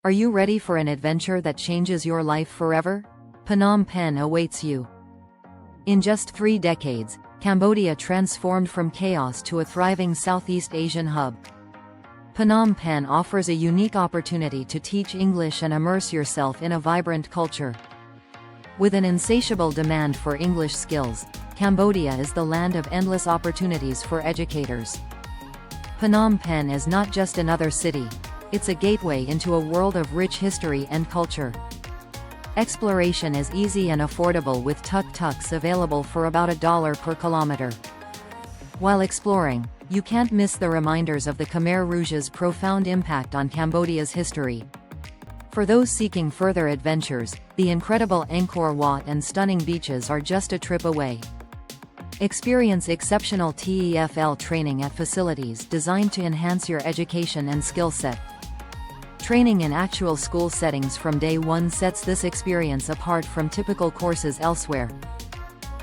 Are you ready for an adventure that changes your life forever? Phnom Penh awaits you. In just 3 decades, Cambodia transformed from chaos to a thriving Southeast Asian hub. Phnom Penh offers a unique opportunity to teach English and immerse yourself in a vibrant culture. With an insatiable demand for English skills, Cambodia is the land of endless opportunities for educators. Phnom Penh is not just another city, it's a gateway into a world of rich history and culture. Exploration is easy and affordable with tuk-tuks available for about $1 per kilometer. While exploring, you can't miss the reminders of the Khmer Rouge's profound impact on Cambodia's history. For those seeking further adventures, the incredible Angkor Wat and stunning beaches are just a trip away. Experience exceptional TEFL training at facilities designed to enhance your education and skill set. Training in actual school settings from day one sets this experience apart from typical courses elsewhere.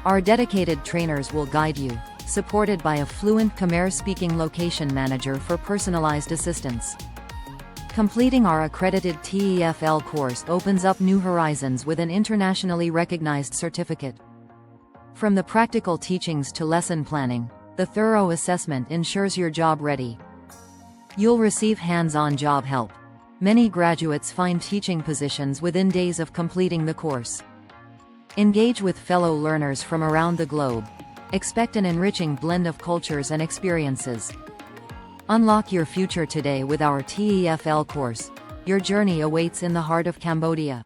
Our dedicated trainers will guide you, supported by a fluent Khmer-speaking location manager for personalized assistance. Completing our accredited TEFL course opens up new horizons with an internationally recognized certificate. From the practical teachings to lesson planning, the thorough assessment ensures you're job-ready. You'll receive hands-on job help. Many graduates find teaching positions within days of completing the course. Engage with fellow learners from around the globe. Expect an enriching blend of cultures and experiences. Unlock your future today with our TEFL course. Your journey awaits in the heart of Cambodia.